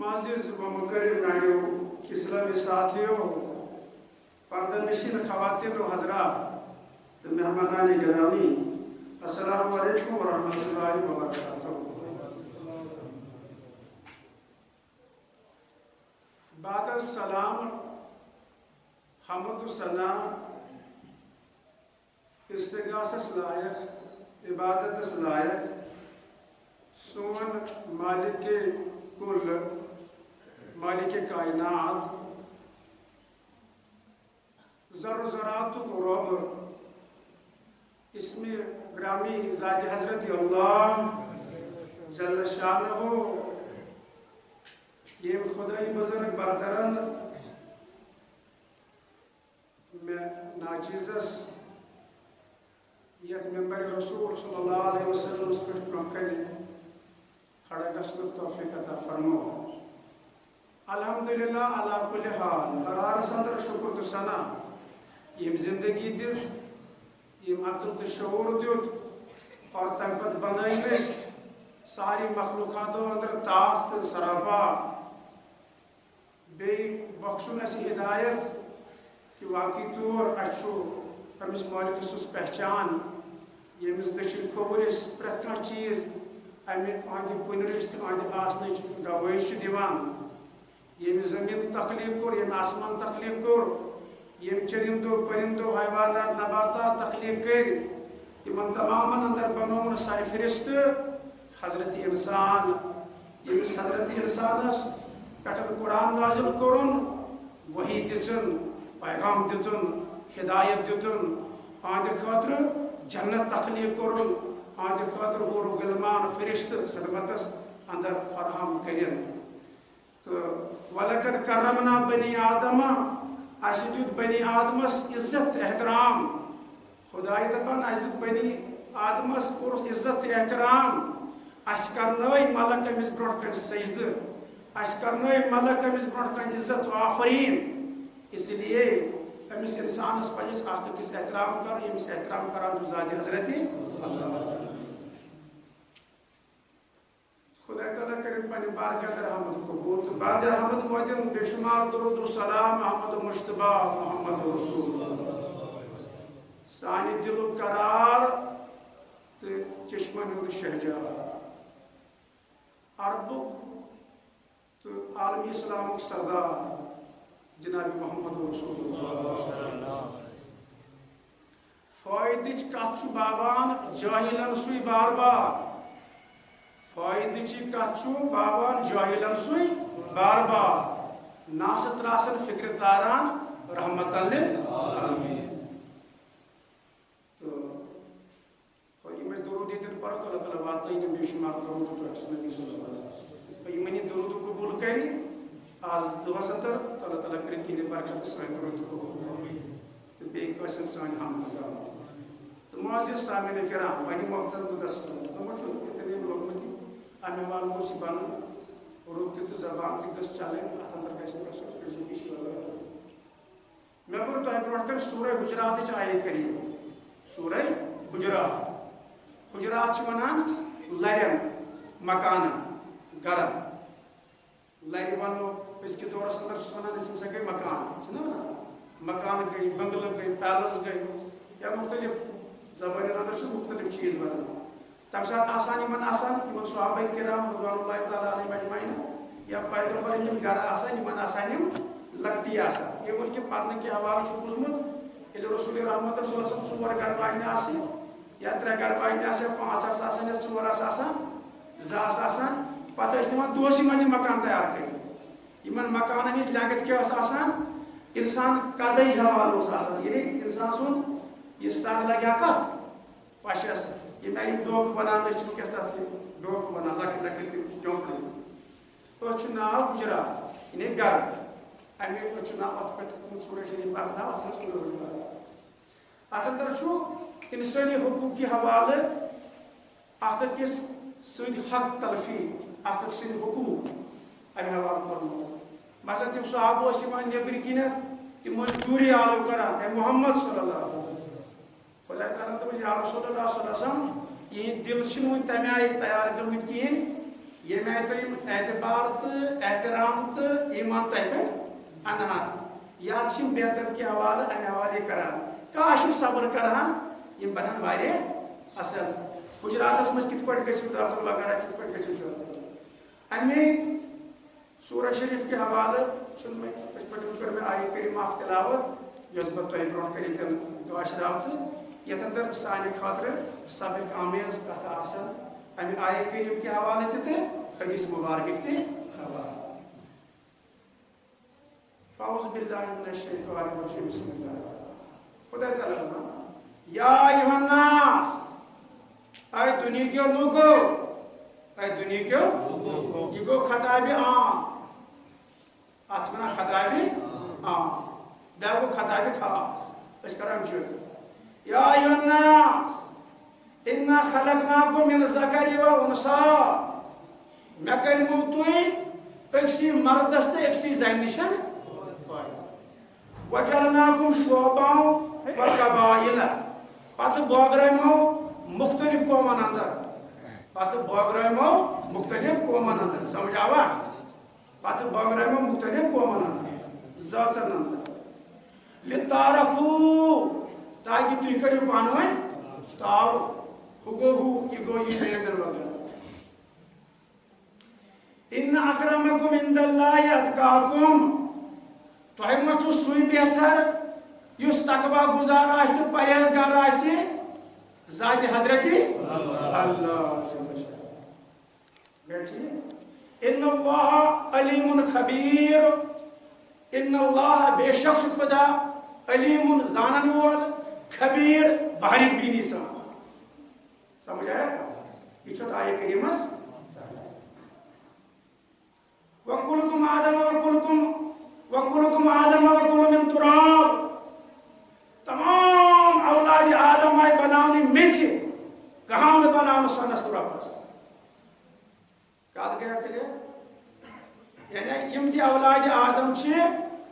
معزز و مکرم میانیو اسلامی ساتھیو پردہ نشین خواتین و حضرات تو مہمانان گرامی السلام علیکم ورحمۃ اللہ وبرکاتہ۔ بعد السلام حمد و ثنا استغاثس لائق عبادتس لائق سون مالک کل مالک کائنات ذر و ذرات کو رب اسم گرامی ذات حضرت اللہ جل شانہ یم خدای بزرگ بردرن میں ناچیزس یت ممبر رسول صلی اللہ علیہ وسلم اس پر کنکن کھڑا گسلک توفیق عطا فرمو۔ الحمدللہ علی کل حال قرار صدر شکر تو ثنا یم زندگی دس یم عقل تو شعور دیت اور تم پت بنائیس ساری مخلوقاتوں اندر طاقت سراپا بی بخشن اسی ہدایت کہ واقعی طور اچھو امس مالک سس پہچان یمس دشن کھوورس پرت کھانا چیز امہ پنرش تو آسنچ گواہی دیوان یم زمین تخلیق کور یم آسمان تخلیق کور یم چرندو پرندو حیوانات نباتات تخلیق کر تمن تمام اندر بنون سار فرشت حضرت انسان یمس حضرت انسانس پٹھن قرآن نازل کورن وحی دژن پیغام دتن ہدایت دتن آد خاطر جنت تخلیق کورن آد خاطر حور و غلمان فرشت خدمتس اندر فراہم کرن تو ولقد کرمنا بنی آدم اس دیت بنی آدمس عزت احترام خدای دپان اس دیت بنی آدمس کورس عزت احترام اس کرنائی ملک امس برونٹ کن سجد اس کرنائی ملک امس برونٹ کن عزت و آفرین اس لیے امس انسانس پجس اخ کس احترام کر یمس احترام کران ذات حضرت خدا تعالیٰ کریم پنہ بارگاہ رحمت قبول تو بعد رحمت واتن بے شمار درود و سلام احمد و مشتبہ محمد رسول سانی دل و قرار تو چشمن ہند شہجار عربک تو عالمی اسلامک سردار جناب محمد رسول فائدچ کت باوان جاہلن سوی بار بار فائدچ کت باوان جاہلن سوی بار بار ناس تراسن فکر تاران رحمت للعالمین تو یم درود یتن پڑھو تو اللہ تعالیٰ واتن بے شمار درود چوچس نبی صلی اللہ علیہ وسلم یمن درود قبول کری آز دہس اندر اللہ تعالیٰ کریں تہذ برکت سان درود قبول تو بیٚیہِ ٲسِن سٲنۍ حمد کران تو معزز سامعین کرام پننہِ مقصد مدس تمو چھُ اتنے لوگمتی امہِ حوالہٕ گوٚژھ یہِ بنُن روٗپ تہِ تہٕ زبان تہِ گٔژھ چلٕنۍ اتھ اندر گژھِ نہٕ گژھُن کٲشِر مےٚ پوٚر تۄہہِ برونٛٹھ کَنہِ سورہ حجراتٕچ آیت کریٖم سورہ حجرات حجرات چھِ ونان لرٮ۪ن مکانن گرن لرِ ونو أزکہِ دورس اندر ونان أسۍ ہسا گٔے مکان چھِنہ ونان مکان گٔے بنگلہٕ گٔے پیلس گٔے یا مختلف زبانن اندر چھُس مختلف چیٖز ونان تمہِ ساتہٕ آسان یِمن صحابہ کرام رضوان اللہ تعالیٰ علیہم اجمعین یا پیغمبر یِم گرٕ آسان یِمن آسان یِم لکٹی آسان اِوٕن کہِ پرنہٕ کہِ حوالہٕ چھُ بوٗزمُت ییٚلہِ رسول رحمت صلی اللہ علیہ وسلم 4 گرٕ واجنہِ آسہِ یا 3 گرٕ واجنہِ آسہِ یا 5 آسہِ آسان یا 4 آسہِ آسان 2 آسہِ آسان پتہٕ ٲسۍ نِوان دۄہسٕے منٛز یہِ مکان تیار کٔرِتھ یِمن مکانن ہٕنٛز لینٛگتھ کیٛاہ ٲس آسان انسان قدٕے حوالہٕ اوس آسان یعنی انسان سُنٛد یہِ سر لگہِ ہا کتھ پشس یِم اَمہِ ڈوکہٕ بنان ٲسۍ وٕنکیٚس تتھ ڈوکہٕ بنان لۄکٕٹۍ لۄکٕٹۍ تِم چونٛکہٕ أتھۍ چھُ ناو حجرات یعنی گرٕ امہِ أتھۍ چھُ ناو اتھ پٮ۪ٹھ سورہ شریٖف اکھ ناو اتھ منٛز سورہ حجرات اتھ اندر چھُ انسٲنی حقوٗق کہِ حوالہٕ اکھ أکِس سٕنٛدۍ حق تلفی اکھ أکۍ سٕنٛدۍ حقوٗق امہِ حوالہٕ کوٚرمُت مطلب تِم صحابہٕ ٲسۍ یِوان نیٚبرۍ کِنٮ۪تھ تِم ٲسۍ دوٗری آلو کران اے محمد صلی اللہ علیہ وسلم خدا تعالیٰ دوٚپُس یا رسول اللہ صلی اللہ علیہ وسلم یِہِنٛدۍ دِل چھِنہٕ وُنہِ تمہِ آیہِ تیار گٔمٕتۍ کِہیٖنۍ یہ میں تو اعتبار تو احترام تو ایمان تہ پہ انہان یا بے ادب کے حوالہ امہ حوالے کران کاش صبر کران یہ بنان واریاہ اصل گجراتس مز کت پٲٹھۍ گژھِو دربل وغیرہ کت پٲٹھۍ گژھِو امی سورہ شریف کے حوالہ کر میں آیہ کریمہ اخ تلاوت یس بہ تۄہہِ برونٛٹھ کَنہِ تِم گاشراو تہٕ یتھ اندر سانہِ خٲطرٕ سبق آمیز کتھ آسان امہِ آیہ کریم کے حوالہ تہِ حدیث مبارک تہِ حوالہ اعوذ باللہ من الشیطان الرجیم بسم اللہ خدا تعالیٰ یا ایھا الناس اے دنیا کے لوگو اے دنیا کے لوگو یہ گو خطاب عام اتھ ونان خطاب عام بیاکھ گو خطاب خاص اس کران چھ یا ایھا الناس انا خلقناکم من الذکر والانثى مے کرمو تُہۍ أکسی مردس تہٕ أکسی زنہِ نِش وجعلناکم شعوبا وقبائل پتہ بٲگرٲیمو مختلف قومن اندر پتہ بٲگرٲیمو مختلف قومن اندر سمجھ آوا پتہ بٲگرٲیمو مختلف قومن اندر ذٲژن اندر لتعارفوا تاکہ تُہۍ کٔرِو پانہٕ ؤنۍ تعارف ہُہ گوٚو یہِ گوٚو یہِ بیٚیہِ وغیرہ ان اکرمکم عند اللہ اتقاکم تۄہہِ ما چھُ سُے بہتر یُس تقوا گزار آسہِ تہٕ پرہیزگار آسہِ ذاتِ حضرت اللہ ان اللہ علیم خبیر ان اللہ بے شک چھُ خدا علیم زانن وول خبیر باریک بینی سان سمجھ آیا یہ چھُ آیہ کریمس وَكُلُّكُمْ آدَمَ وَكُلُّكُمْ آدَمَ وَكُلُّ مِن تُرَابٍ تمام اولاد آدم آئی بناونی میچ کہاں نے بناؤں سونس ربس کہا گیا کہ یعنی یم دی اولاد آدم چھے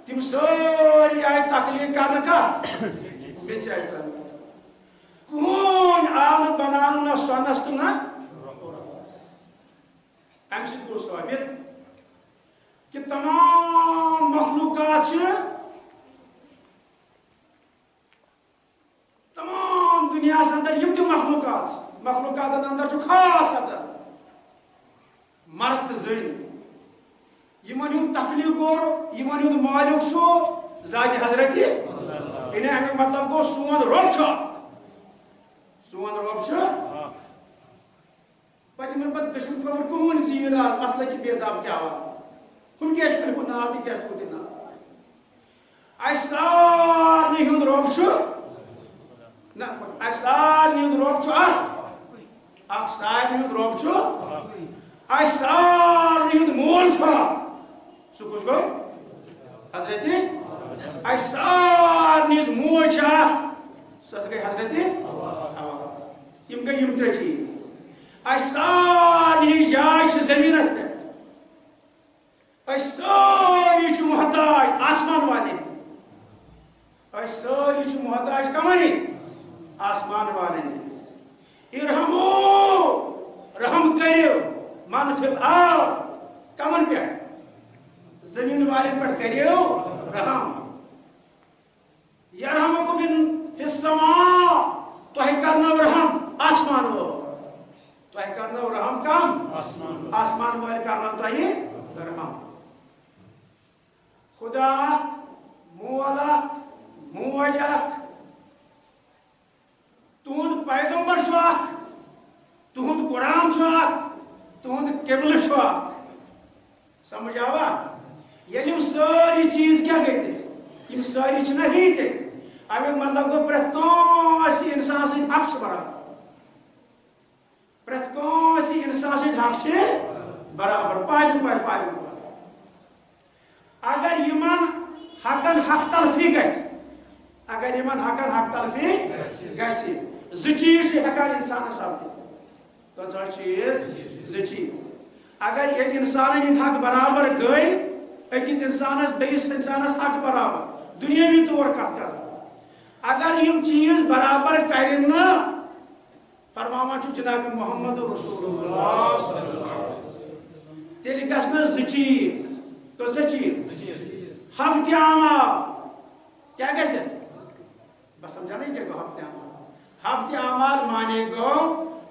تم سوری آئی تخلیق کرنے کا میچ آئی کرنے کون آن بناؤں نہ سونس تو نہ امسی کو ثابت کہ تمام مخلوقات چھے تمام دنیا اندر یم تہ مخلوقات اندر چھُ خاص اندر مرد تہ زن یمن ہُنٛد تخلیق کوٚر یمن ہُنٛد مالک چھُ ذاتِ حضرت یعنی امیُک مطلب گوٚو سون رۄب چھُ سون رۄب چھُ پتہٕ یمن پتہٕ دٔچھُن خبر کٕہٕنۍ زیٖر آو مسلہٕ کہِ بےتاب کیٛاہ آو ہُم کیٛازِ تھوٚوُکھ ناو تہِ کیٛازِ تھوٚوُکھ ناو اسہِ سارنٕے ہُنٛد رۄب چھُ نہ اسہِ سارنٕے ہُنٛد رۄب چھُ اکھ سارنٕے ہُنٛد رۄب چھُ اسہِ سارنٕے ہُنٛد مول چھُ سُہ کُس گوٚو حضرت اسہِ سارنٕے ہٕنٛز موج چھِ اکھ سۄ گٔے حضرت یِم گٔے یِم ترٛےٚ چیٖز اسہِ سارنٕے ہٕنٛز جاے چھِ زٔمیٖنس پٮ۪ٹھ أسۍ سٲری چھِ محتاج آسمان والے أسۍ سٲری چھِ محتاج کمن آسمان والے ارحمو رحم کٔرِو من فی الارض کمن پٮ۪ٹھ زمین والٮ۪ن پٮ۪ٹھ کٔرِو رحم یرحمکم فی السماء تۄہہِ کرنو رحم آسمان وول تۄہہِ کرنو رحم کم آسمان وٲلۍ کرنو تۄہہِ رحم خدا اکھ مول اکھ موج اکھ تہنٛد پیغمبر چھُ اکھ تہنٛد قرآن چھُ اکھ تہنٛد قبلہٕ چھُ اکھ سمجھ آوا ییٚلہِ یِم سٲری چیٖز کیٛاہ گٔے تیٚلہِ یِم سٲری چھِنہ ہی تیٚلہِ امیُک مطلب گوٚو پرٛٮ۪تھ کٲنٛسہِ اِنسان سۭتۍ حق چھُ برابر پرٛٮ۪تھ کٲنٛسہِ اِنسان سۭتۍ حق چھِ برابر پایہِ اگر یمن حقن حق تلفی گژھِ اگر یمن حقن حق تلفی گژھِ زٕ چیٖز چھِ ہٮ۪کان اِنسانس سپدِتھ کۭژاہ چیٖز زٕ چیٖز اگر ییٚتہِ اِنسانن ہٕنٛدۍ حق برابر گٔے أکِس اِنسانس بیٚیِس اِنسانس حق برابر دُنیٲوی طور کتھ کران اگر یِم چیٖز برابر کرن نہٕ فرماوان چھُ جناب محمد رسول اللہ تیل گژھنس زٕ چیٖز کٔژ چیٖز ہفتہِ اعمال کیٛاہ گژھِ بس سمجھا نہیں کیا گو ہفتہِ اعمال مانے گو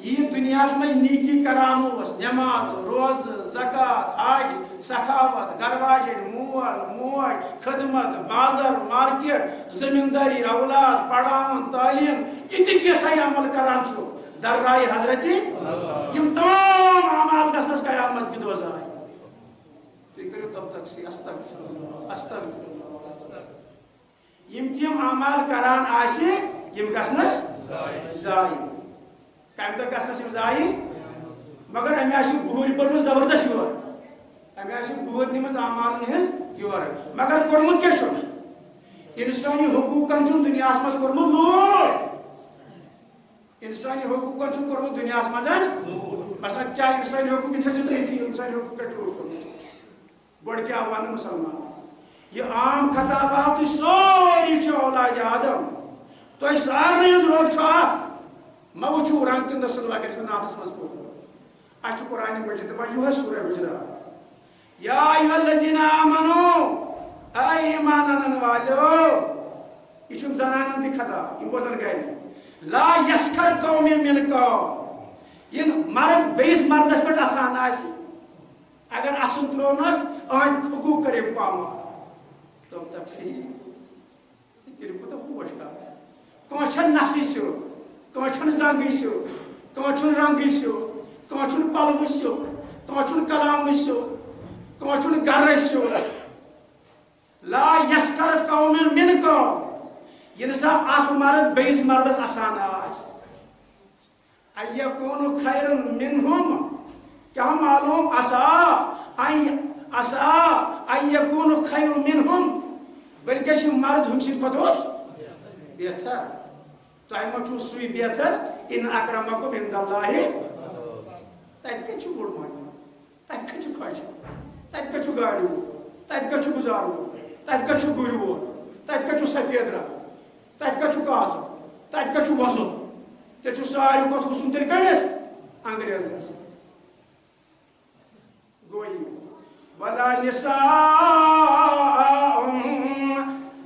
یہ دنیا میں نیکی کران نماز روز زکات حج سخاوت گھر واجن مول موج خدمت بازر مارکیٹ زمینداری اولاد پڑھان تعلیم یہ عمل کران در رائے حضرت یم تمام اعمال گھنس قیامت کی دہ ضائع تھی کرو تب تک سی استغفر استغفر یم تم اعمال کران آسی یم گھنس ضائع کم دہ گھنس ضائع مگر امہ آ بہر پڑھ زبردست یور امہ آ بہر نمت اعمالن ہز یور مگر کورمت کیا انسانی حقوقن دنیا مز کورمت لوٹ انسانی حقوقن کورمت دنیا مز مثلا کیا انسانی حقوق یہ تھی تھی انسانی حقوق کٹ لوٹ کورمت گوڑ کیا ون مسلمان یہ عام خطابات سوری اولاد آدم تہ سارے دروگ ما وچھو رنگ تہ نسل وغیرہ ناتس مز پور اچھ قرآن مجید دپان یہ سورہ حجرات یا ایھا الذین آمنوا اے ایمان انن والو یہ چھم زنانن دی خطاب یم بوزن گھر لا یسخر قوم من قوم یہ مرد بیس مردس پہ آسان آسی اگر اصل ترونس ان حقوق کرے پاما تب تک سی تیرے کو تو پوش کا کون نسی سو کون زنگی سو کون رنگی سو کون پلو سو کون کلام سو کون گر سو لا یسخر قوم من قوم یہ نسا اخ مرد بیس مردس آسان آس ایکون خیر منہم کیا معلوم عسا ایکون خیر منہم بلکہ مرد ہم سید کھوتوس بہتر تہ مچھو سوی بہتر ان اکرمکم عند اللہ تت کت بوڑ مہمان تت کت خش تت کت گاڑی تت کت گزار تت کت گر وول تت کت سفید رنگ تت کت کاز تت کت وزن تیل ساری کت حسن تیل کمس انگریزس گوئی ولا نساء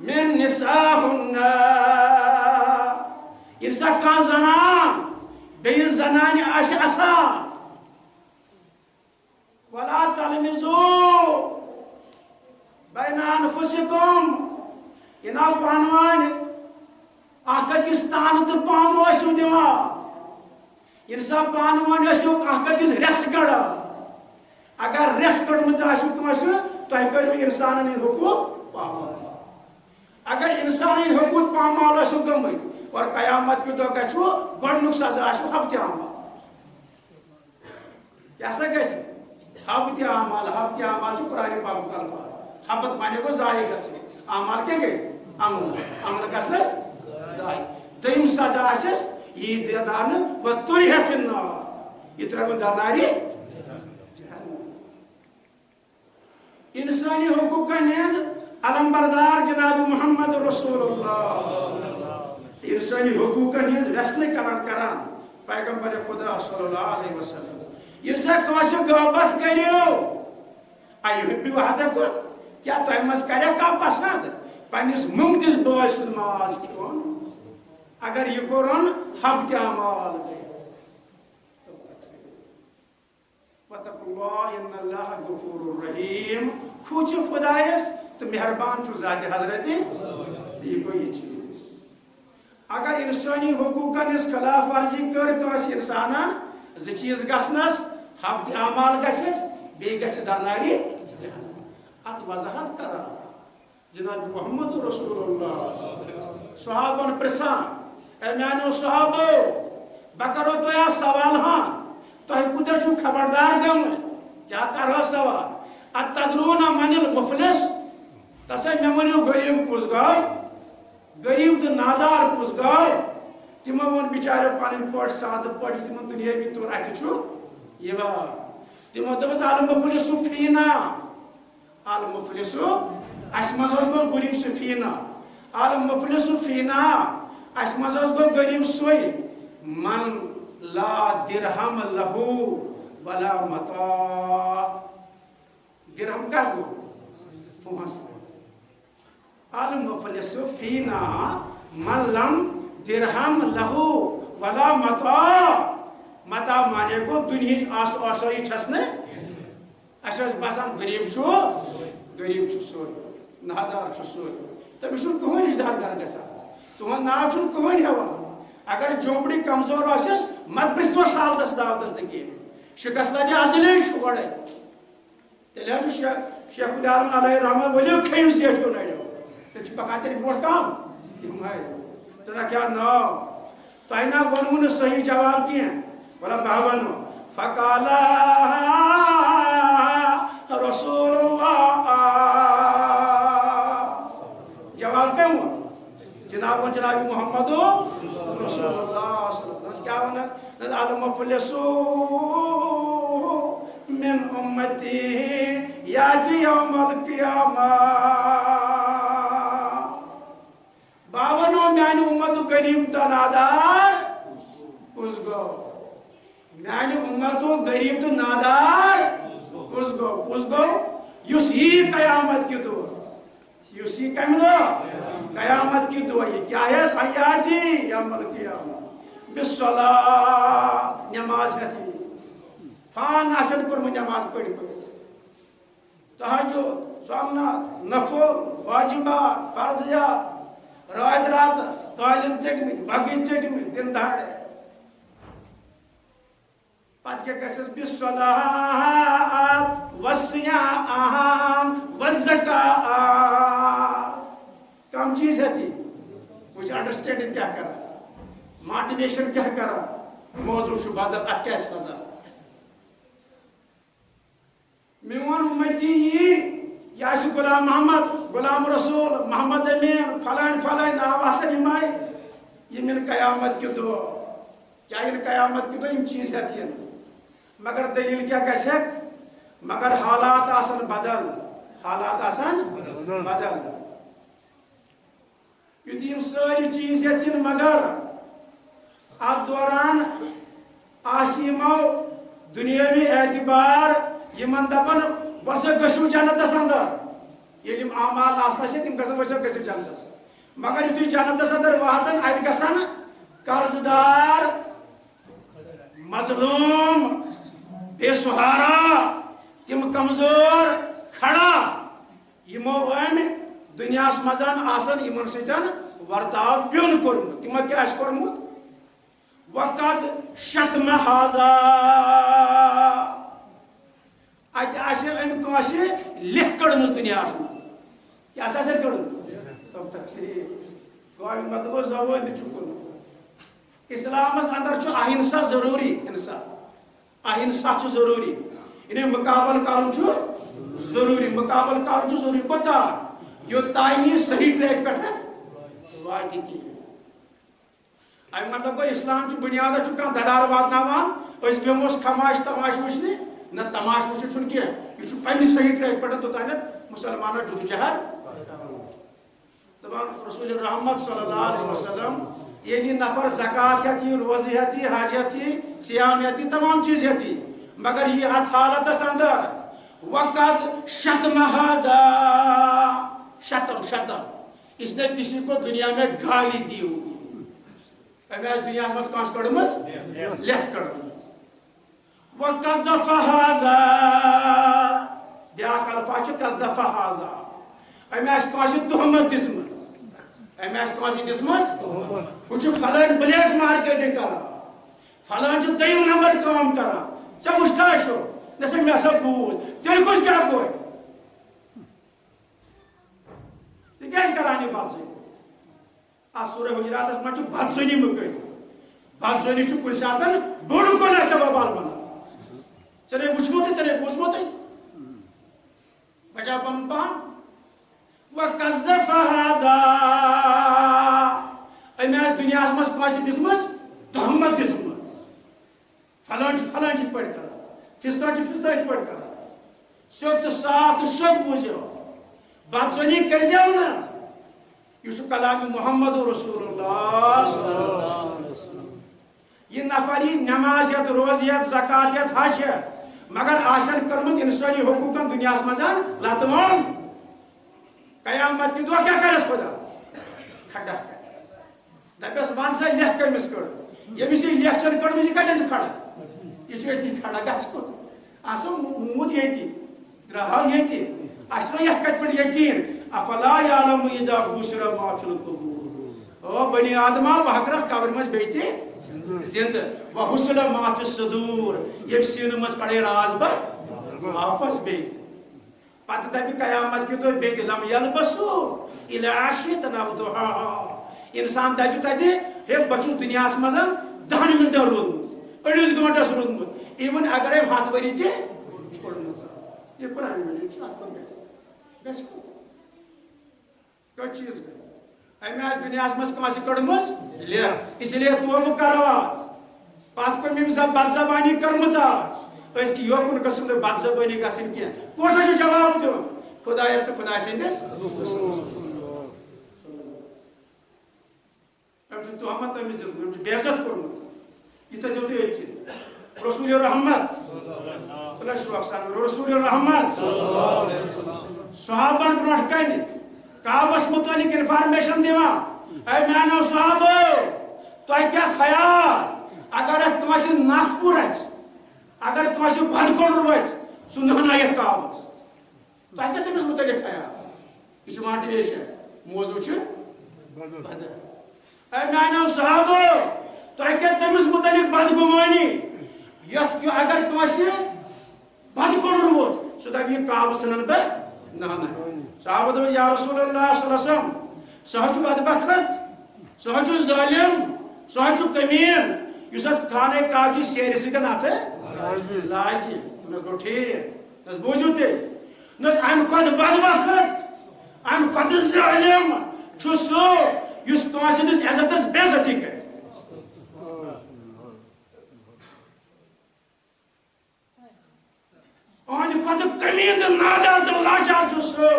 من نساءهن انسا کان زنان بیس زنان آش اتھان ولا تلمزوا بین انفسکم انا پانوان اکس تان تو پام ٲسِو دِوان انسا پانوان ٲسِو اکس رس کڑا اگر رس کڑمٕژ آسِو کٲنٛسہِ تۄہہِ کٔرِو انسانن ہٕنٛدۍ حقوٗق پامال اگر انسانن ہٕنٛدۍ حقوٗق پامال ٲسِو گٔمٕتۍ اور قیامت کے دہ گھو گۄڈنیُک سزا آسو ہفتہِ اعمال کیا سا گژھِ ہفتہِ اعمال چھُ قرآن پاکُک الفاظ ہفتہٕ مانے گوٚو ضایع گژھُن اعمال کیٛاہ گٔے عمل گژھنس ضایع دوٚیِم سزا آسٮ۪س یی دِناونہٕ وَتُرِحَ فِی النار یہِ ترٛاوُن درنارِ انسانی حقوقن ہٕنٛز علمبردار جناب محمد رسول اللہ انسانی حقوقن ہٕنٛز ویسنہٕ کران پیغمبر خدا صلی اللہ علیہ وسلم یہ سا کٲنٛسہِ غٲبت کٔرِو ایُحِبُّ احدکم کیا تۄہہِ منٛز کریا کانٛہہ پسنٛد پننِس مُنگدِس بٲے سُنٛد ماز کھیوٚن اگر یہ کوٚرُن ہفتہِ اعمال گٔے وَاتَّقُوا اللَّهَ إِنَّ اللَّهَ غَفُورٌ رَحِيمٌ کھوٗژِو خۄدایس تہٕ مہربان چھُ ذاتِ حضرت یہ گوٚو یہِ چیٖز اگر انسانی حقوقن ہٕنٛز خلاف ورزی کٔر کٲنٛسہِ انسانن زٕ چیٖز گژھنس ہفتہِ اعمال گژھٮ۪س بیٚیہِ گژھِ درنارِ اتھ وضاحت کران جناب محمد رسول اللہ صحابن پرژھان اے میانیو صحابو بہٕ کرو تۄہہِ اکھ سوال ہن تۄہہِ کوٗتاہ چھُو خبردار گٔمٕتۍ کیٛاہ کرہو سوال اتدرون من المفلس تسا مےٚ ؤنِو غریٖب کُس گوٚو غریٖب تہٕ نادار کُس گوٚو تِمو ووٚن بِچاریو پنٕنۍ پٲٹھۍ سادٕ پٲٹھۍ یہِ تِمن دُنیٲوی طور اَتھِ چھُ یِوان تِمو دوٚپُس المفلسُ فیٖنا المفلسُ اَسہِ منٛز حظ گوٚو غریٖب سُہ فیٖنا المفلسُ فیٖنا اَسہِ منٛز حظ گوٚو غریٖب سُے من لا درہم لہو ولا متاع درہم کیا گو پونس المفلس فینا من لم درہم لہو ولا متا مانے کو دنیا آسائی چھسنے اچھا باسان غریب چھو نادار چھو تمہیں کہین رشتہ دار گھر گا تہد ناو کہین ہاں اگر جھونپڑی کمزور آس مت پرستو سالتس دعوتس تھی شکست لدی اصل گوڑے تیل شیخ العالم علیہ رحمہ ولو کھیو زیٹھو نڑو تیل پکان تیل برو کم تم ترا کیا ناو تہ نا ونو صحیح جواب کی بولا بہ ونو فقالا رسول اللہ جواب کیا ہوا جناب محمد رسول اللہ صلی اللہ علیہ وسلم کیا ہونا المفلسو من امتی یاتی یوم القیامہ باونو میانی امتو غریب تو نادار کس گو میانی امتو غریب تو نادار کس گو یس ہی قیامت کی دو یس ہی قیامت کی دو یہ کیا ہے حیاتی یوم القیامہ بالصلاۃ نماز ہے فان اصل پر نماز پڑھ تہجد سومنات نفل واجبات فرضیات رات راتس قالن ژٹمت بگی ژٹمت دن دہاڑے پتہ کیا گژھس بالصلاۃ والصیام والزکاۃ کم چیز ہے تھی کچھ انڈرسٹینڈنگ کیا کرا موٹیویشن کیا کرا موضوع شو بدل ات کیا سزا میون امتی یہ غلام محمد غلام رسول محمد امین فلان فلان ناو آسن یمائی یہ من قیامت کی دو کیا ان قیامت کی دو ان چیز ہے مگر دلیل کیا گژھِ مگر حالات آسن بدل یتھ یم ساری چیز یتھن مگر ات دوران آسیمو دنیاوی اعتبار یمن دپن ورسا گژھو جنتس اندر ییٚلہِ یِم اعمال آسان چھِ تِم گژھن ورسا گژھو جنتس مگر یُتھُے جنتس اندر واتن اتہِ گژھن قرض دار مظلوم بے سہارا تم کمزور کھڑا یمو دنیاس مزان آسن یمن سۭتۍ ورتاو پیون کورمُت تمو کیٛاہ آسہِ کورمُت وقت شتم ہاذا اتہ آسہِ امہِ کٲنٛسہِ لِکھ کٔڑمٕژ دُنیاہس منٛز کیٛاہ آسہِ کٔڑمٕژ تب تک ٹھیٖک گوٚو امیُک مطلب گوٚو زبٲنۍ تہِ چھُ کوٚرمُت اسلامس اندر چھُ اہنسا ضروٗری اہنسا چھُ ضروٗری یعنی مقابل کرُن چھُ ضروٗری مقابل کرُن چھُ ضروٗری کوٚتام یوٚتام یہِ صحیح ٹریک پٮ۪ٹھ واتہِ کِہیٖنۍ امیُک مطلب گوٚو اسلام چھُ بُنیادس چھُ کانٛہہ ددار واتناوان أسۍ بیٚہموس خماش تماش وٕچھنہِ نہ تماش وٕچھِتھ چھُنہٕ کینٛہہ یہِ چھُ پننہِ صحیح ٹریک پٮ۪ٹھ توٚتانٮ۪تھ مُسلمانس جدوجہد دپان رسول رحمت صلی اللہ علیہ وسلم یعنی نفر زکات ہیتی روزی ہیتی حج ہیتی سیام ہیتی تمام چیز ہیتی مگر یہ ات حالتس اندر وقت شتم ہاذا شتم اس نے کسی کو دنیا میں گالی دی ہوگی امی آس دنیا مز کانس کڑمز لکھ کڑمز وقذف ہاذا بیاکھ الفاظ چھ قذف ہاذا امی آس کانس تہمت دژمٕژ امی آس کانس دژمٕژ وہ فلان بلیک مارکیٹنگ کران فلان دیم نمبر کام کران ژے وچھتا چھو نسا مے سا بوز تیل کس کیا گوے ژٕ کیازِ کران یہ بدزنی اتھ سورہ حجراتس منٛز چھُ بدزنی مُقٲیِد بدزنی چھُ کُنہِ ساتہٕ بوٚڑ گۄناہ ژےٚ وبال بنان ژےٚ نے وٕچھمُتٕے ژےٚ نے بوٗزمُتٕے بچا پنُن پان وقذف ہاذا امی آس دنیا مز کانٛسہِ دِژمٕژ تہمت دِژمٕژ فلان چھ پٲٹھۍ کران فستان چھ فستان پٲٹھۍ کران سیوٚد تہٕ صاف تہٕ شوٚد بوٗزِو بدزنی کٔرزیو نہٕ یہ چھُ کلام محمد رسول اللہ صلی اللہ علیہ وسلم یہ نفر یہ نماز ہیت روزی ہیت زکات ہیت حج ہیت مگر آسن کرمز انسانی حقوقن دنیا مزان لاتمون قیامت کی دعا کیا کرس خدا کھڑا دپس ون سا لکھ کمس کڑ یمس یہ لیکچر کڑمس یہ کتن کھڑا یہ یتی کھڑا گس کت آسو مود یتی درہا یتی اشنا یہ کت پہ یقین افلا یعلم اذا بشر ما فی القبور او بنی آدمہ بہکرہ قبر مز بیتی زند وحصل ما فی الصدور یم سین مز کڑے راز با واپس بیت پتہ دپی قیامت کی تو بیت لم یلبسو الی عشیۃ او ضحاہا انسان دپی تتہ ہے بچوس دنیا مزن 10 منٹ رودمت 8 گھنٹس رودمت ایون اگر ہاتھ وری تہ پڑھمت یہ قرآن مجید ات پر گس کت چیز گئی امی آج دنیا مز کانس کڑمس لیر اس لیے توبہ کرو پت کو مم بد زبانی کرمز اس کی یوکن قسم بد زبانی گھن کی کوٹا جواب دن خدایس تو خدا سندس تہمت امس دس بے عزت کورمت یہ تھو تھی رسول رحمت رسول رحمت صحابن برو کن کعبس متعلق انفارمیشن دیوان اے میانو صحابو تہ کیا خیال اگر ات کنس ناک پور اگر کنس بد کڑ روز سہ نہنایت کعبس تہ کیا تمس متعلق خیال یہ ماٹویشن موضوع بدل اے میانو صحابو تہ کیا تمس متعلق بدگمانی یت اگر کنس بد کڑ روز سہ دپ یہ کعبہ ژھنن بہ نہنا صحابہ دپ یا رسول اللہ صلی اللہ علیہ وسلم سہ بدبخت سہ ظالم سہ کمین اس خانہ کعبہ سیر سن ات لاگی گو ٹھیک بوزو تیل ام کھت بدبخت ام کھت ظالم سہ اس سندس عزتس بے عزتی کر اہد کھت کمین تو نادار تو لاچار سہ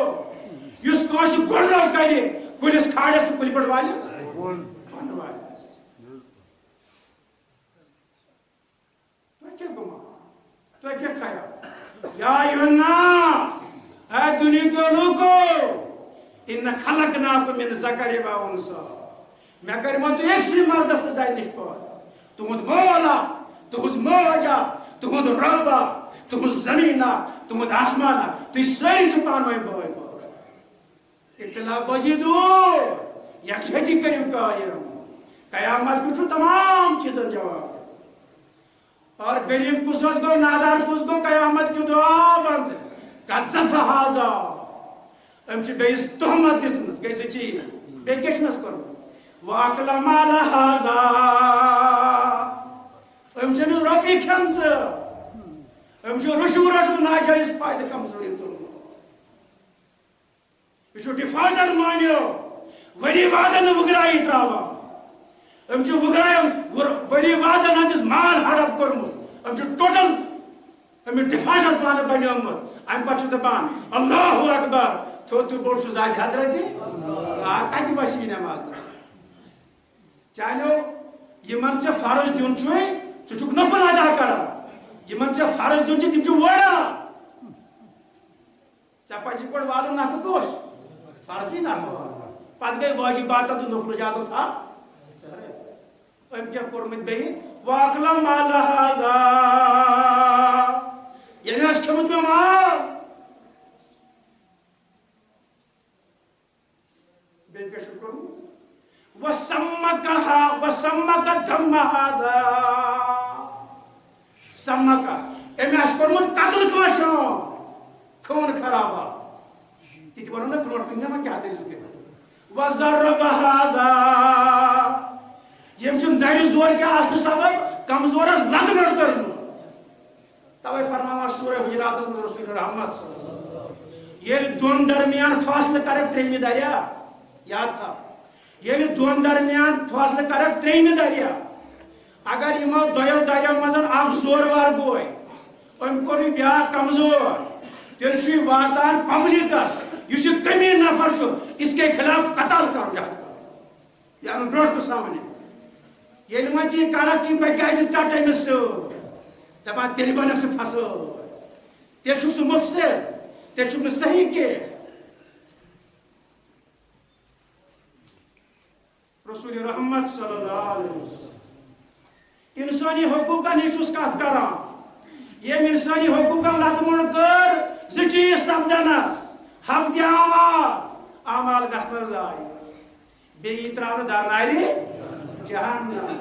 اس گرو کر کلس کھاڑس تو کل پہ والس ون والس تہ گما تہ خیال یا ایھا الناس اے دنیا کے لوگو ان خلقناکم من ذکر و انثى میں کرمو تو ایک سی مردس تو زن نش پٲدٕ تہنٛد مولا تہنٛز موجا تہنٛد ربا تہنٛز زمینا تہنٛد آسمانا تُہۍ سٲری چھِو پانہٕ ؤنۍ بٲے بٲے اختلاف بزی دور یکجہتی کرو قائم قیامت کو چھو تمام چیزن جواب اور غریب کس گو نادار کس گو قیامت کی دعا بند قذف هذا ام چھ بیس تہمت دسمس گئی سے چیز بے کچنس کرو واقل مال هذا ام چھ رۄپیہِ کھیمژ ام چھ رشوٕ رٹمُت ناجٲیز فٲیدٕ کمزوری تُلمُت یہ ڈیفالٹر مانو وری وادن وگرائی تراوان ام وگرائن وری وادن ہندس مال ہڑپ کورمت ام ٹوٹل ام ڈیفالٹر پانہ بنیومت ام پتہ دپان اللہ اکبر تھوت بوڑ سہ زاد حضرت کتہ وسیع نماز چانو یمن ژے فرض دیون چھوے ژٕ چھُکھ نفل ادا کران یمن ژے فرض دیون چھ تم چھ وڑان ژے پزی گۄڈٕ والُن نکھٕ کوش فرضی نہ پتہ گئی واجبات تو نفل جادو تھا ام کیا کورمت بیٚیہِ واقلم مال هذا یعنی اس کھیوٚمُت مےٚ مال بیٚیہِ کیٛاہ چھُکھ کوٚرمُت وسمک دم هذا سمک أمۍ آسہِ کوٚرمُت قتل کٲنٛسہِ خوٗن خرابہ یہ ونو نا برو کن ما کیا دلیل وضرب هذا یم چھ دری زور کیا است سبب کمزور اس لد مر کرن توے فرماوا سورہ حجرات میں رسول رحمت یہ دون درمیان فاصلہ کرک تریمی دریا یاد تھا یہ دون درمیان فاصلہ کرک تریمی دریا اگر یمو دویو دریا مزن اک زور وار گوئی ام کو بیا کمزور تیل چھ واتان پبلکس اس کمی نفر چھو اس کے خلاف قتل کرو جات کرو یا بروٹ کو سامنے یہ نمائچ یہ کارا کی پہ کیا اسے چاٹے میں سو دبا تیلی بنک سے پھسو تیل چھُ سُہ مُفسِد تیل چھُ نہٕ صحیح کینٛہہ رسول رحمت صلی اللہ علیہ وسلم انسانی حقوقن ہِش کت کران یم انسانی حقوقن لدمن کر زٕ چیٖز سپدنس حق اعمال گژھنس ضایع بیٚیہِ تراونہٕ درنارِ جہنم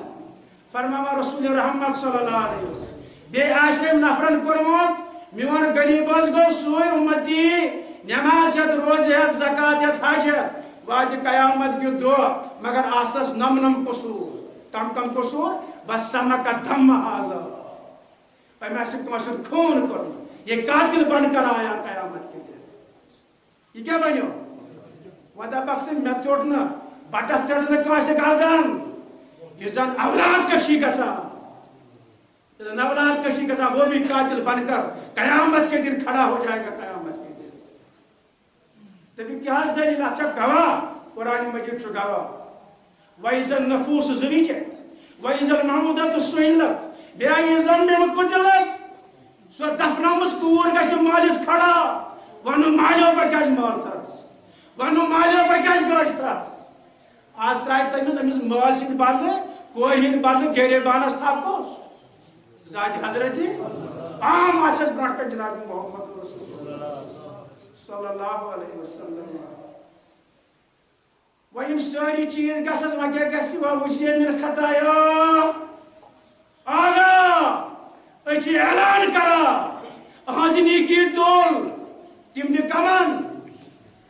فرماوان رسول رحمت صلی اللہ علیہ وسلم بیٚیہِ آسہِ أمۍ نفرن کوٚرمُت میون غریب حظ گوٚو سُے اُمتی نماز ہٮ۪تھ روزٕ ہٮ۪تھ زکات ہٮ۪تھ حج ہٮ۪تھ واتہِ قیامت کہِ دۄہ مگر آسس نم قصوٗر کم قصوٗر بس سمک دم حاضر أمۍ آسہِ کٲنٛسہِ ہُنٛد خوٗن کوٚرمُت یہِ قاتل بن کر آیا قیامت کہِ دۄہ یہِ کیٛاہ بنیو وۄنۍ دپکھ ژٕ مےٚ ژوٚٹ نہٕ بٹس ژٔٹ نہٕ کٲنٛسہِ گردن یُس زن اولاد کشی گژھان اولاد کشی گژھان وہ بھی قاتل بن کر قیامت کے دن کھڑا ہو جائے گا قیامت کے دن دپی کیا دلیل اتھ چھا گواہ قرآن مجید چھُ گواہ وَإِذَا النُّفُوسُ زُوِجَتْ وَإِذَا الْمَوْءُودَةُ سُئِلَتْ بِأَيِّ ذَنبٍ قُتِلَتْ سۄ دفنٲومٕژ کوٗر گژھِ مٲلِس کھڑا وَنُن مالیو بہٕ کیٛازِ مٲر تھٲوٕس وَنُن مالیو بہٕ کیٛازِ گٔچھ تھَپھ آز ترٛایہِ تٔمِس أمِس مٲلۍ سٕنٛدِ بدلہٕ کورِ ہٕنٛدِ بدلہٕ گریبانس تھپھ کُس زادِ حضرت عام آسٮ۪س برٛونٛٹھ کَنہِ جناب محمد رسول صلی اللہ علیہ وسلم وۄنۍ یِم سٲری چیٖز گژھس وۄنۍ کیٛاہ گژھِ وۄنۍ وٕچھے مےٚ خطایا آگاہ أسۍ چھِ اعلان کران أہٕنٛزِ نیکی تُل تِم دِ کمن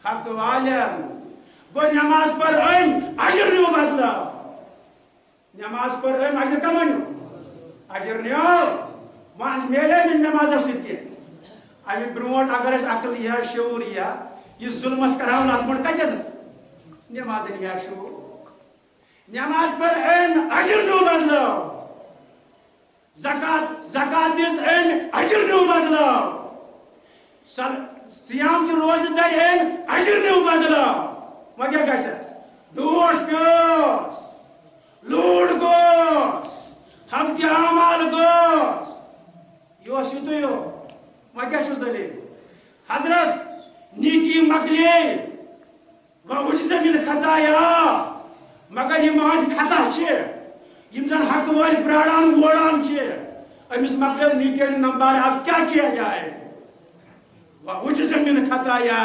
حق والٮ۪ن گوٚو نماز پر أمۍ اجر نیوٗ بدلاو نماز پر أمۍ اجر کمن نیوٗ اجر نیوٗ وۄنۍ میلے أمِس نمازو سۭتۍ کینٛہہ اَمہِ برونٛٹھ اگر اَسہِ عقل یی ہا شعوٗر یی ہا یہِ ظُلمس کرہاو لتمُٹ کتٮ۪نس نمازن یی ہا شعوٗر نماز پر أمۍ اجر نیوٗ بدلاو زکات دِژ أمۍ اجر نیوٗ بدلاو سیام چہِ روزٕ دَرِ أمۍ اجر نیوٗ بدلاو وۄنۍ کیٛاہ گژھٮ۪س ڈوٹھ پیوٚس لوٗڈ گوٚس حمدِ اعمال گوٚس یہِ اوس یِتُے یوت وۄنۍ کیٛاہ چھُس دٔلیٖل حضرت نیکی مۄکلے وۄنۍ وٕچھ زِ میٲنۍ خطایا مگر یِم أہٕنٛدۍ خطا چھِ یِم زن حق وٲلۍ پرٛاران ووران چھِ أمِس مۄکلیو نیکی ہُنٛد نمبر اب کیٛاہ کیا جائے وۄنۍ وٕچھ زِ میٲنۍ خطایا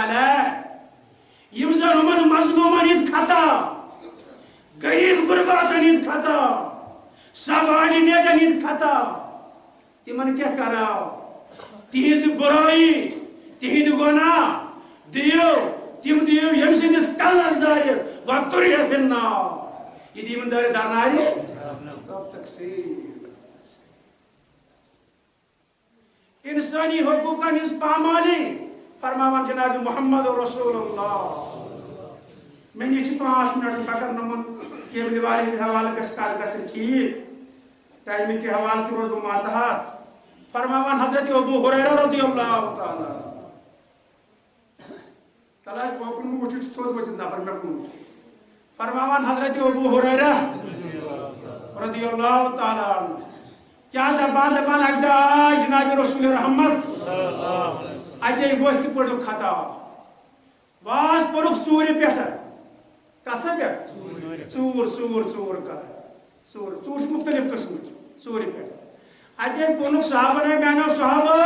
یِم زن یِمن مظلوٗمن ہٕنٛدۍ خطا غریٖب غُرباتن ہٕنٛدۍ خطا سمبالِنیٹن ہٕنٛدۍ خطا تِمن کیٛاہ کراو تِہنٛز بُرٲیی تِہنٛدۍ گۄناہ دِیِو تِم دِیِو ییٚمہِ سٕنٛدِس کلس دارِ وَتُرِیا فِی النار یہِ دِ یِمن دارِ درنارِ تب تقسیٖر انسٲنی حقوٗقن ہٕنٛز پامٲلی فرماوان جناب محمد رسول اللہ مےٚ نِش چھِ 5 منٹ مگر نوٚمُن کیبلہِ والٮ۪ن ہٕنٛدِ حوالہٕ گژھِ کتھ گژھٕنۍ ٹھیٖک ٹایمہِ کہِ حوالہٕ تہِ روزٕ بہٕ ماتحت فرماوان حضرت ابو ہریرہ رضی اللہ تعالیٰ تل آسہِ برٛونٛہہ کُن وٕچھُن چھُ تھوٚد ؤتھِتھ نفر مےٚ کُن وٕچھُن فرماوان حضرت ابو ہریرہ رضی اللہ تعالیٰ عنہ کیٛاہ دپان اکہِ دۄہ آے جناب رسول رحمت اتے ؤتھۍ تہٕ پٔرِکھ خطا واز پوٚرُکھ ژوٗرِ پٮ۪ٹھٕ کتھ سا پٮ۪ٹھ ژوٗر کر ژوٗر چھِ مختلف قٕسمٕچ ژوٗرِ پٮ۪ٹھ اتے ووٚنُکھ صحابن میانیو صحابو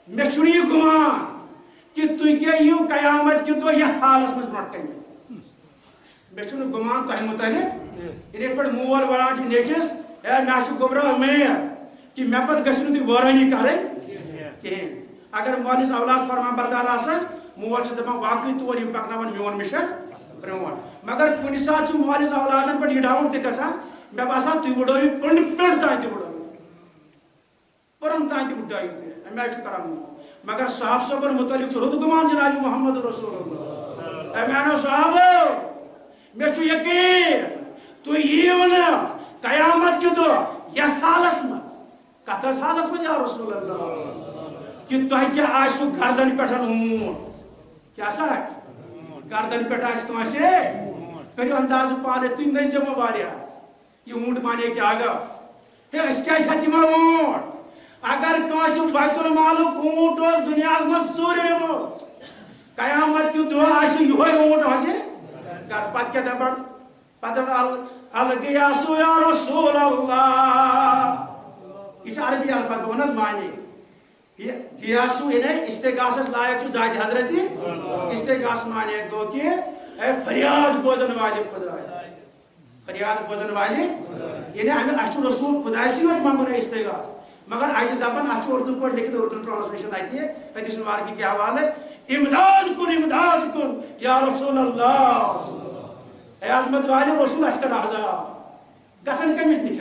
مےٚ چھُنہٕ یہِ گُمان کہ تُہۍ کیٛاہ یِیِو قیامت کہِ دۄہ یتھ حالس منٛز برٛونٛٹھ کنہِ مےٚ چھُنہٕ گُمان تۄہہِ مُتعلق یِتھٕے پٲٹھۍ مول ونان چھُ نیٚچوِس ہے مےٚ چھُ گۄبراہ اُمید کہ مےٚ پتہٕ گژھِ نہٕ تُہۍ وٲرٲنی کرٕنۍ کِہیٖنۍ اگر مٲلِس اولاد فرمان بردار آسان مول چھُ دپان واقعی طور یِم پکناون میون مِشن برٛونٛٹھ مگر کُنہِ ساتہٕ چھُ مٲلِس اولادن پٮ۪ٹھ یہِ ڈاوُٹ تہِ گژھان مےٚ باسان تُہۍ وٕڈٲیِو پٔنڈ تام تہِ وٕڈٲیِو پٔرُن تام تہِ وٕڈٲیِو تُہۍ اَمہِ آیہِ چھُ کران مگر صاحب صٲبن مُتعلق چھُ رُت گُمان جناب محمد رسول اللہ اے میانیو صحابو مےٚ چھُ یقیٖن تُہۍ یِیِو نہٕ قیامت کہِ دۄہ یتھ حالس منٛز کتھ ٲس حالس منٛز یا رسول اللہ کہ تۄہہِ کیٛاہ آسوٕ گردن پٮ۪ٹھ اوٗنٹ کیٛاہ سا آسہِ گردن پٮ۪ٹھ آسہِ کٲنٛسہِ کٔرِو اندازٕ پانے تُہۍ نٔژِو وۄنۍ واریاہ یہِ اوٗنٹ مانے کیٛاہ گوٚو ہے أسۍ کیٛازِ ہٮ۪تھ یِمو اوٗنٹ اگر کانس بیت المالک اونٹ اس دنیا مز ژوٗرِ نِمُت قیامت کیُتھ دۄہ آسہِ یِہوے اونٹ آسہِ گر پتہٕ کیٛاہ دپان پتہٕ الگیاسو یا رسول اللہ یہ چھِ عربی الفاظ بہٕ ونہٕ معنی گیاسو یعنی استغاثس لائق چھُ زادِ حضرت استغاث معنی گوٚو کہ اے فریاد بوزن والے خداے فریاد بوزن والے یعنی اَسہِ چھُ رسول خدایسٕے یوت منٛگُن استغاث مگر اتہِ دپان اتھ چھُ اردو پٲٹھۍ لیکھِتھ اردو ٹرانسلیشن اتہِ حدیث مبارک کے حوالے امداد کن یا رسول اللہ اے عظمت والے رسول اس کا عذاب گژھن کٔمِس نِش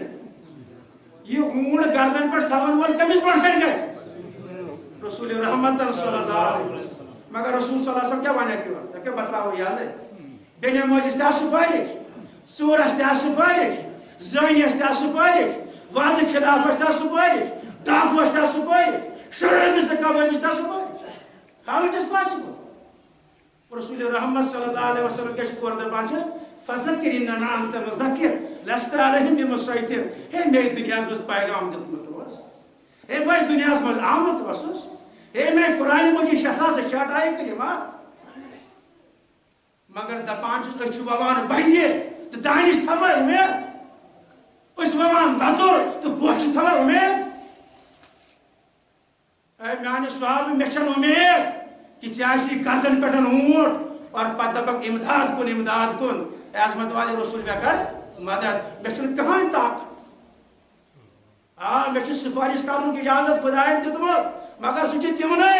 یہ اونٹ گردن پٮ۪ٹھ تھاون وول کٔمِس برونٛٹھ کَنہِ گژھِ رسول رحمت صلی اللہ علیہ وسلم مگر رسول صلی اللہ علیہ وسلم کیا وَنہِ کہِ تۄہہِ کیٛاہ بتلاوو یَلہٕ بیٚنہِ موجس تہِ آسہٕ سُفٲرِش ژوٗرس تہِ آسہٕ سُفٲرِش زٲنِیس تہِ آسہٕ سُفٲرِش وعدٕ خِلافس تہِ آسہٕ سُفٲرِش ڈاکوس تہِ آسہٕ سُفٲرِش شرٲبِس تہٕ کبٲبِس تہِ آسہٕ سُفٲرِش How it is possible? رسول رحمت صلی اللہ علیہ وسلم کیا شکور دپان چھِ فذکر انما انت مذکر لست علیہم بمسیطر ہے میں دنیا مز پیغام دیتمت اوس ہے میں دنیا مز آمت اوسُس ہے میں قرآن مجید 666 آیہِ کلمات مگر دپان چھُس أسۍ چھِ ووان بنہِ تہٕ دانِش تھاوان اُمید أسۍ ووان دَدُر تہٕ بوٚچھ چھِ تھاوان اُمید اے میانہِ صحابہٕ مےٚ چھَنہٕ اُمید کہ ژےٚ آسی گردن پٮ۪ٹھ اونٹ اور پتہٕ دپکھ امداد کُن اے عظمت والے رسول مےٚ کر مدد مےٚ چھُنہٕ کٕہٕنۍ طاقت مےٚ چھُ سفارش کرنُک اجازت خۄدایَن دیُتمُت مگر سُہ چھُ تِمنٕے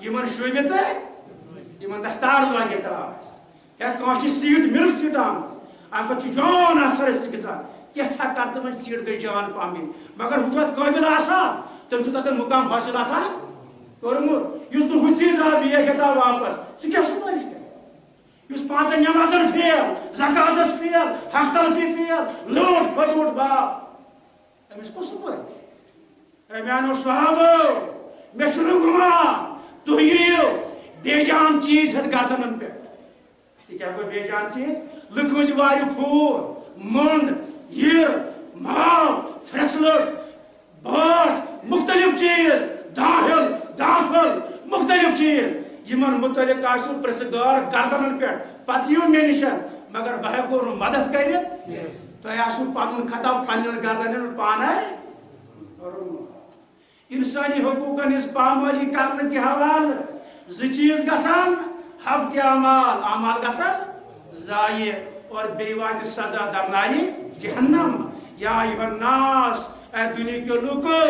یِمن شوٗبِتھ یِمن دستار لٲگِتھ آسہِ یا کٲنٛسہِ چھِ سیٖٹ مِرٕ سیٖٹ آمٕژ اَمہِ پتہٕ چھُ جان افسر أسۍ گژھان کینٛژھا کر تہٕ وۄنۍ سیٖٹ گٔے جان پہمٕے مگر ہُہ چھُ اتھ قٲبِل آسان تٔمۍ چھُ تتٮ۪ن مُقام حٲصِل آسان کوٚرمُت یُس نہٕ ہُتھی درٛاو بیگ ہٮ۪تا واپس سُہ کیٛاہ سُفٲرِش کرِ یُس 5 نٮ۪مازن فیل زکاتس فیل حق تلفی فیل لوٗٹھ کھوژوُٹ باپ أمِس کُس سُفٲرِش اے میانیو صحابو مےٚ چھُنہٕ گُمان تُہۍ یِیِو بے جان چیٖز ہٮ۪تھ گردنن پٮ۪ٹھ یہِ کیٛاہ گوٚو بے جان چیٖز لُکہٕ ٲسۍ وارِ پھوٗل مۄنٛڈ یِر ماو فرٛٮ۪ژٕ لٔٹ بٲٹھ مختلف چیٖز داہل دافل مختلف چیٖز یِمن متعلق آسِو پرٛژھٕ گار گردنن پٮ۪ٹھ پتہٕ یِیِو مےٚ نِش مگر بہٕ ہٮ۪کو نہٕ مدد کٔرِتھ تۄہہِ آسِو پنُن خطاب پننٮ۪ن گردنن پٮ۪ٹھ پانے انسٲنی حقوٗقن ہٕنٛز پامٲلی کرنہٕ کہِ حوالہٕ زٕ چیٖز گژھان حبکہِ اعمال گژھان ضایع اور بیٚیہِ واتہِ سزا درنارِ جہنم یا ایُہا الناس اے دُنیا کیو لوٗکو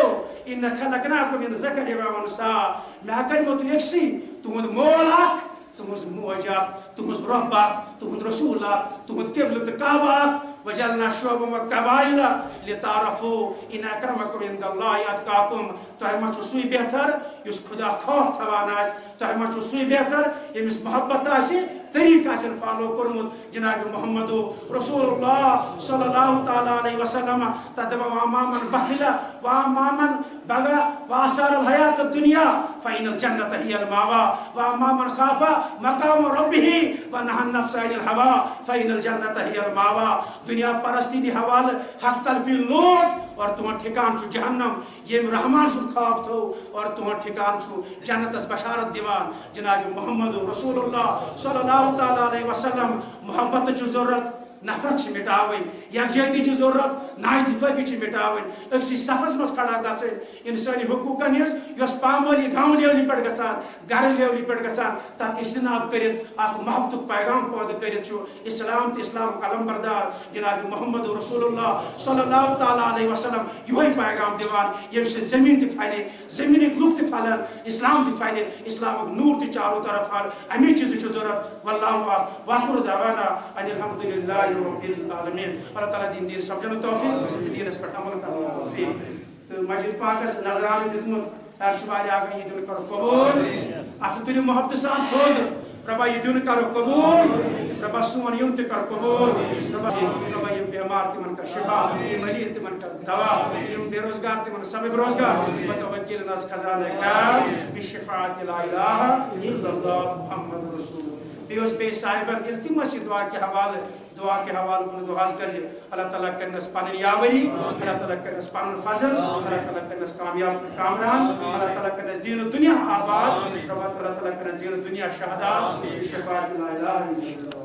اِنَّا خَلَقْنَاكُم مِن ذَكَرٍ وَأُنثَىٰ مےٚ کَرِمو تُہۍ أکسٕے تُہُنٛد مول اکھ تُہٕنٛز موج اکھ تُہٕنٛز رۄب اکھ تُہُنٛد رسوٗل اکھ تُہُنٛد قبلہٕ تہٕ کعبہٕ اکھ وَجَعَلْنَا شُعُوبًا وَقَبَائِلَ لِتَعَارَفُوا إِنَّ أَكْرَمَكُمْ عِندَ اللہِ أَتْقَاكُمْ تۄہہِ ما چھُ سُے بہتر یُس خدا خوف تھاوان آسہِ تۄہہِ ما چھُ سُے بہتر ییٚمِس محبت آسہِ طریٖقہٕ آسن فالو کوٚرمُت جناب محمد رسول اللہ صلی اللہ تعالیٰ علیہ وسلم تتھ دپان وَأَمَّا مَن بَخِلَ وَأَمَّا مَن بَغَىٰ وَآثَرَ الْحَيَاةَ الدُّنْيَا فَإِنَّ الْجَنَّةَ هِيَ الْمَأْوَىٰ وَأَمَّا مَن خَافَ مَقَامَ رَبِّهِ وَنَهَى النَّفْسَ عَنِ الْهَوَىٰ فَإِنَّ الْجَنَّةَ هِيَ الْمَأْوَىٰ دنیا پرستی دی حوالہ حق تلفی لوٹ اور تہد ٹھکان چھُ جہنم یم رحمان سُنٛد خواب تھو اور تہد ٹھکان چھُ جنتس بشارت دیوان جناب محمد رسول اللہ صلی اللہ تعالیٰ علیہ وسلم محبت چھ ضرورت نفرت چھ مٹاوٕنۍ یکجہتی چھ ضرورت نااتفٲقی چھ مٹاوٕنۍ أکسٕے صفس منٛز کھڑا گژھٕنۍ انسٲنی حقوٗقن ہٕنٛز یۄس پامٲلی گامہٕ لیولہِ پٮ۪ٹھ گژھان گرٕ لیولہِ پٮ۪ٹھ گژھان تتھ اجتناب کٔرِتھ اکھ محبتُک پیغام پٲدٕ کٔرِتھ چھُ اسلام تہٕ اسلامُک علم بردار جناب محمد رسول اللہ صلی اللہ تعالیٰ علیہ وسلم یِہوے پیغام دِوان ییٚمہِ سۭتۍ زٔمیٖن تہِ پھلہِ زٔمیٖنٕکۍ لُکھ تہِ پھلن اسلام تہِ پھلہِ اسلامُک نوٗر تہِ چارو طرف پھل امی چیٖزٕچ چھِ ضروٗرت واللہ وآخر دعوانا ان الحمد للہ رب العالمین اللہ تعالیٰ دین سمجھن توفیق دینس پہ عمل کرن توفیق تو مسجد پاکس نظرانہ دتمت ارشمار آگاہ یہ دن کرو قبول ات تلو محبت سان خود ربا یہ دن کرو قبول ربا سون یم تہ کر قبول ربا یم بیمار تمن کر شفا یم مریض تمن کر دوا یم بے روزگار تمن سبب روزگار وتوکل ناس خزانہ کا بشفاعت لا الہ الا اللہ محمد رسول بیس بے صاحبن التماسی دعا کے حوالے دعا کے حوالہ کن دعا کر اللہ تعالیٰ کرنس پن یاوری اللہ تعالیٰ کرنس پن فضل اللہ تعالیٰ کرنس کامیاب کامران اللہ تعالیٰ کرنس دین دنیا آباد رب اللہ تعالیٰ کرنس دین دنیا شہداء بشفاعت لا الہ الا اللہ